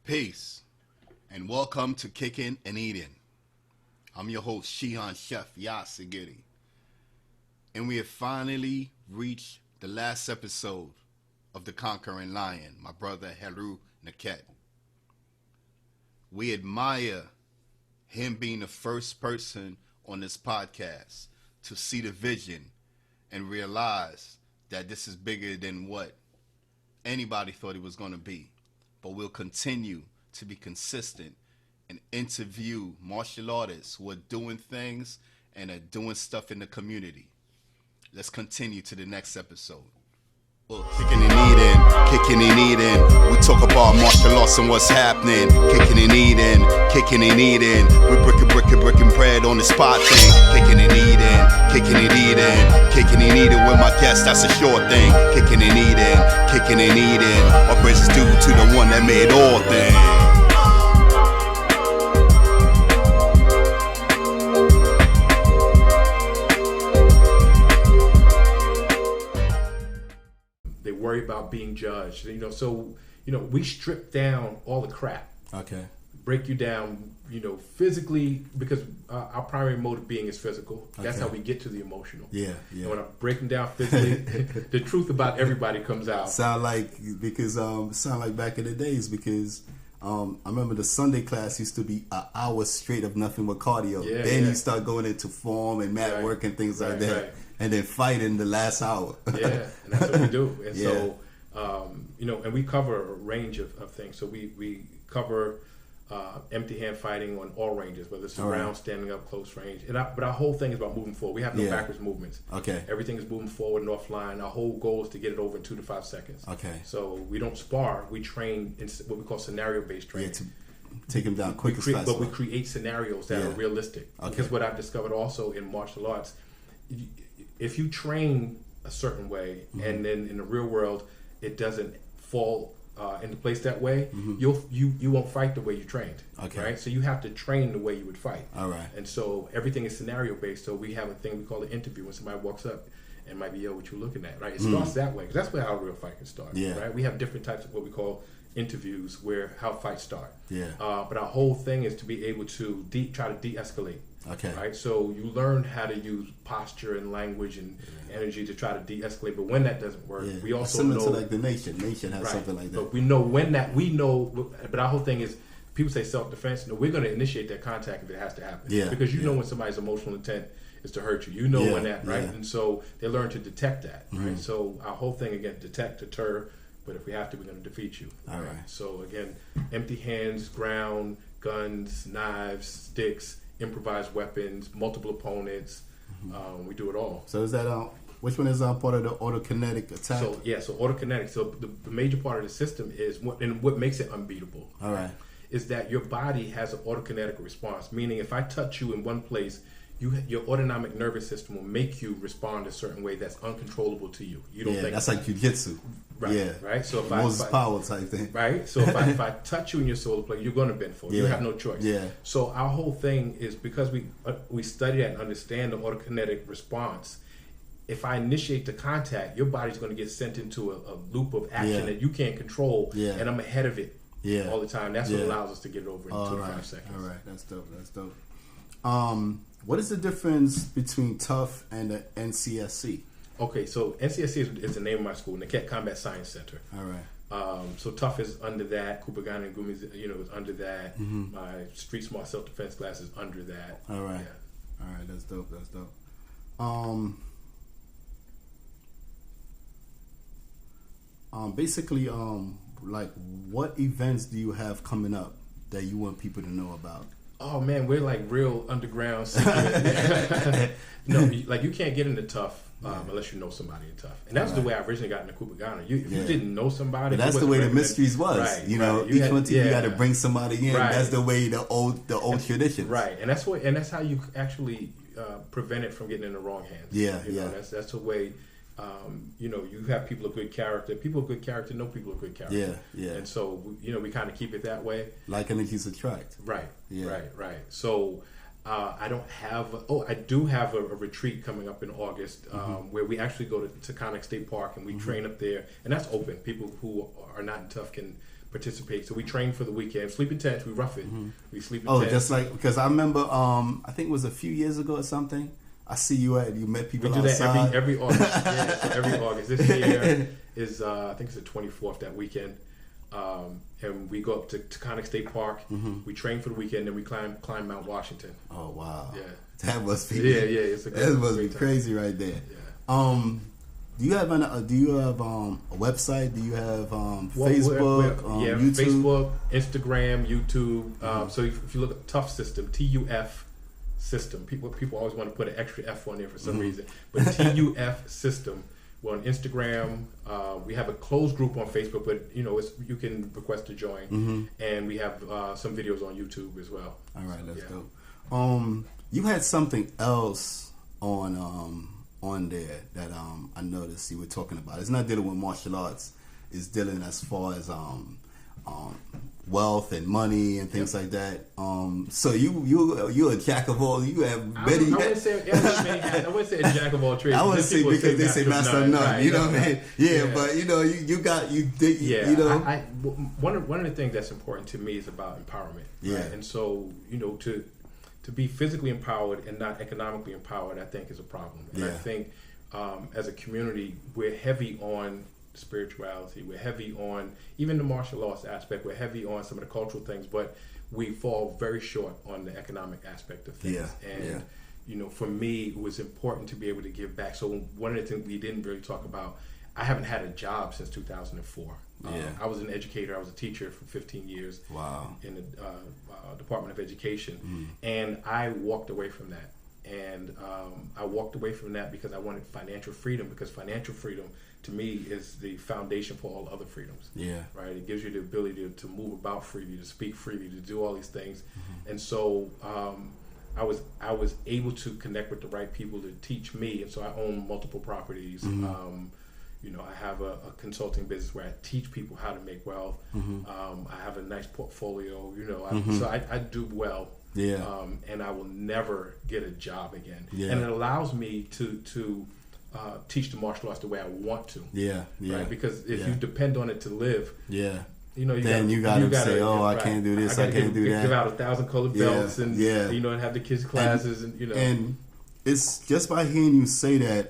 Peace, and welcome to Kicking and Eating. I'm your host, Shihan Chef Yah Sigidi. And we have finally reached the last episode of The Conquering Lion, my brother HERU Nekhet. We admire him being the first person on this podcast to see the vision and realize that this is bigger than what anybody thought it was going to be. But we'll continue to be consistent and interview martial artists who are doing things and are doing stuff in the community. Let's continue to the next episode. Kicking and eating. We talk about martial arts and what's happening. Kicking and eating. We're breaking bread on the spot thing. Kicking and eating with my guest, that's a sure thing. Kicking and eating. Our praises due to the one that made all things. Worry about being judged, so we strip down all the crap. Okay. Break you down, physically, because our primary mode of being is physical. That's how we get to the emotional. Yeah. And when I'm breaking down physically, the truth about everybody comes out. Sound like back in the days, because I remember the Sunday class used to be an hour straight of nothing but cardio. Then you start going into form and mat work and things like that. Right. And then fight in the last hour. And that's what we do. And so, and we cover a range of things. So we cover empty hand fighting on all ranges, whether it's around, standing up, close range. But our whole thing is about moving forward. We have no backwards movements. Okay. Everything is moving forward and offline. Our whole goal is to get it over in 2 to 5 seconds. Okay. So we don't spar. We train in what we call scenario-based training. To take them down quick as possible. But we create scenarios that are realistic. Okay. Because what I've discovered also in martial arts, if you train a certain way and then in the real world it doesn't fall into place that way, you won't fight the way you trained. Okay. Right? So you have to train the way you would fight. All right. And so everything is scenario based. So we have a thing we call an interview. When somebody walks up and might be, yo, what you looking at? Right? It starts that way, because that's where our real fight can start. Yeah. Right? We have different types of what we call interviews, where how fights start. Yeah. But our whole thing is to be able to try to de-escalate. Okay. Right. So you learn how to use posture and language and energy to try to de-escalate. But when that doesn't work, we also similar know, to like the nation. Nation has something like that. But we know when that we know. But our whole thing is, people say self-defense. No, we're going to initiate that contact if it has to happen. Yeah. Because you know when somebody's emotional intent is to hurt you. You know when that, right? And so they learn to detect that. Right. So our whole thing again, detect, deter. But if we have to, we're going to defeat you. All right. So again, empty hands, ground, guns, knives, sticks, improvised weapons, multiple opponents. We do it all. So is that which one is part of the autokinetic attack? So autokinetic. So the major part of the system is what makes it unbeatable. All right. Is that your body has an autokinetic response, meaning if I touch you in one place, your autonomic nervous system will make you respond a certain way that's uncontrollable to you. You don't think that's like jujitsu. Right. Yeah. Right. So if Moses Power type thing. Right. So if I touch you in your solar plexus, you're going to bend forward. You have no choice. Yeah. So our whole thing is, because we study that and understand the autokinetic response. If I initiate the contact, your body's going to get sent into a loop of action that you can't control, and I'm ahead of it all the time. That's what allows us to get it over in 2 to 5 seconds. All right. That's dope. What is the difference between TUF and the NCSC? Okay, so NCSC is the name of my school, Nekhet Combat Science Center. All right. So TUF is under that. Kupagana and Gumi is under that. My Street Smart Self Defense class is under that. All right. Yeah. All right. That's dope. Basically, like, what events do you have coming up that you want people to know about? Oh man, we're like real underground secret. No, like you can't get into TUF unless you know somebody in TUF, and that's the way I originally got into Kupagana. If you didn't know somebody, but that's the way the mysteries was. Right, each one team you got to bring somebody in. Right. That's the way the old tradition. Right, and that's how you actually prevent it from getting in the wrong hands. That's the way. You have people of good character. People of good character know people of good character. Yeah. And so, we kind of keep it that way. Like energies attract. Right. Yeah. Right. So, I do have a retreat coming up in August where we actually go to Taconic State Park and we train up there, and that's open. People who are not in TUF can participate. So we train for the weekend. Sleep in tents. We rough it. We sleep in tents. tents. Just like, because I remember, I think it was a few years ago or something. I see you met people outside. We do that every August. Yeah, so every August. This year is, I think it's the 24th, that weekend. And we go up to Taconic State Park. We train for the weekend, and we climb Mount Washington. Oh, wow. Yeah. That must be. Yeah. It's a great, that must be crazy right there. Yeah. Do you have a website? Do you have Facebook? YouTube? Facebook, Instagram, YouTube. So if you look at Tough System, TUF System. People always want to put an extra F on there for some reason, but TUF System. We're on Instagram. We have a closed group on Facebook, but you can request to join. And we have some videos on YouTube as well. All right, let's go. You had something else on there that I noticed you were talking about. It's not dealing with martial arts. It's dealing as far as wealth and money and things like that. So you're a jack of all. You have many. I wouldn't say a jack of all trades. I wouldn't say, because they say master of none. Right, you know what I mean? Yeah, but one of the things that's important to me is about empowerment. Yeah, right? And so to be physically empowered and not economically empowered, I think is a problem. And I think as a community, we're heavy on spirituality. We're heavy on even the martial arts aspect. We're heavy on some of the cultural things, but we fall very short on the economic aspect of things. For me, it was important to be able to give back. So one of the things we didn't really talk about, I haven't had a job since 2004. I was an educator. I was a teacher for 15 years. Wow. In the Department of Education. And I walked away from that. And I walked away from that because I wanted financial freedom, because financial freedom to me is the foundation for all other freedoms. Yeah. Right? It gives you the ability to move about freely, to speak freely, to do all these things. And so I was able to connect with the right people to teach me. And so I own multiple properties. I have a consulting business where I teach people how to make wealth. I have a nice portfolio. So I do well. Yeah. And I will never get a job again. Yeah. And it allows me to teach the martial arts the way I want to. Yeah. Yeah. Right? Because if you depend on it to live. Yeah. You gotta say, I can't do this, I can't do that. Give out 1,000 colored belts and and have the kids' classes and And it's just by hearing you say that,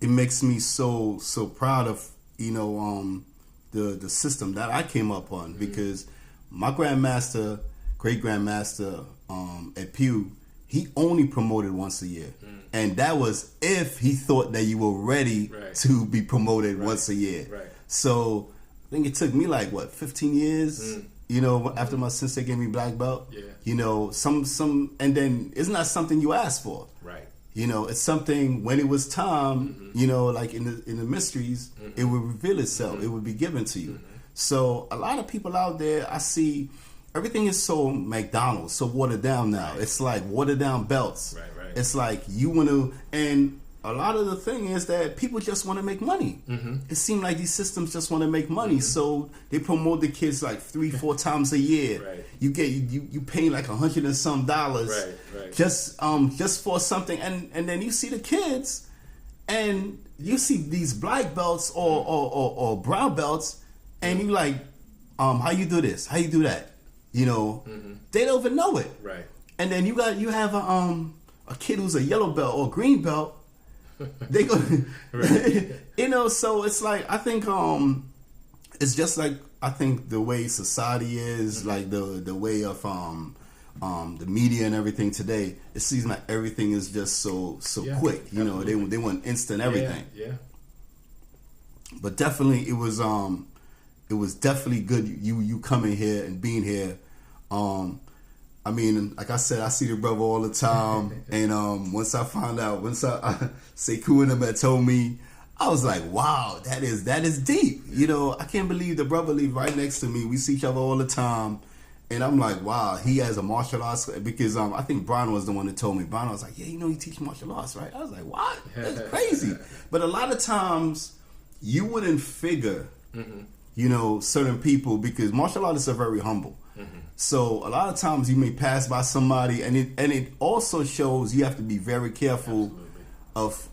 it makes me so proud of the system that I came up on, because my great grandmaster at Pew, he only promoted once a year, and that was if he thought that you were ready to be promoted once a year. Right. So I think it took me 15 years. After my sister gave me black belt. Yeah. Some and then it's not something you ask for. Right. It's something when it was time, like in the mysteries, it would reveal itself. It would be given to you. So a lot of people out there, I see everything is so McDonald's, so watered down now. Right. It's like watered down belts. Right. It's like you want to, and a lot of the thing is that people just want to make money. It seems like these systems just want to make money, so they promote the kids 3-4 times a year. Right. You get you pay $100 and some dollars, right. just for something, and then you see the kids, and you see these black belts or brown belts, and you how you do this, how you do that, they don't even know it. Right. And then you have a kid who's a yellow belt or green belt. They go, so it's I think it's just I think the way society is, the way of the media and everything today. It seems like everything is just so quick. They want instant everything. Yeah. But definitely it was definitely good you coming here and being here. I mean, like I said, I see the brother all the time, and once I Sekou and them had told me, I was like, wow, that is deep. I can't believe the brother live right next to me. We see each other all the time, and I'm like, wow, he has a martial arts, because I think Brian was the one that told me. Brian was like, yeah, you teach martial arts, right? I was like, what? That's crazy. But a lot of times you wouldn't figure, certain people, because martial artists are very humble. So a lot of times you may pass by somebody, and it also shows you have to be very careful of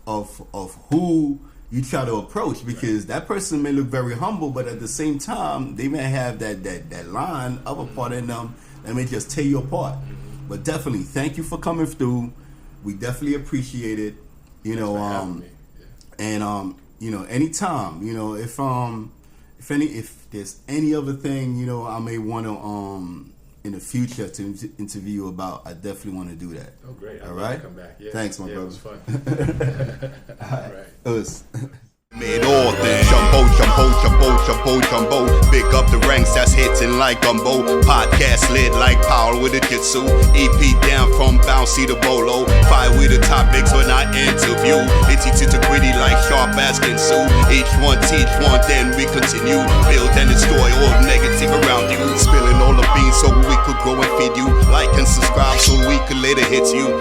who you try to approach, because that person may look very humble, but at the same time they may have that line of a part in them that may just tear you apart. But definitely, thank you for coming through. We definitely appreciate it. You know, and you know, anytime, you know, if there's any other thing, you know, I may want to in the future to interview you about, I definitely want to do that. Oh, great! All right, come back. Yeah. Thanks, my brother. It was fun. All right. Us. Made all things jumbo. Big up the ranks that's hitting like gumbo. Podcast lit like power with a jitsu. EP down from bouncy to bolo. Fire with the topics when I interview. It's to gritty like sharp as Ginsu. Each one teach one, then we continue. Build and destroy all negative around you. Spilling all the beans so we could grow and feed you. Like and subscribe so we could later hit you.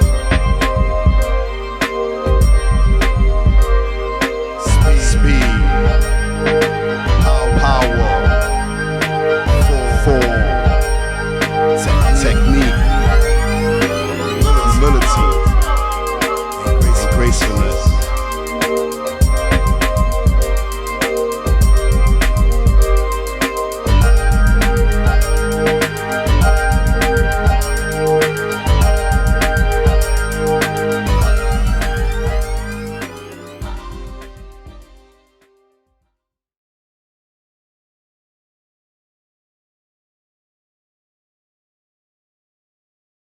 Technique, humility, and gracefulness.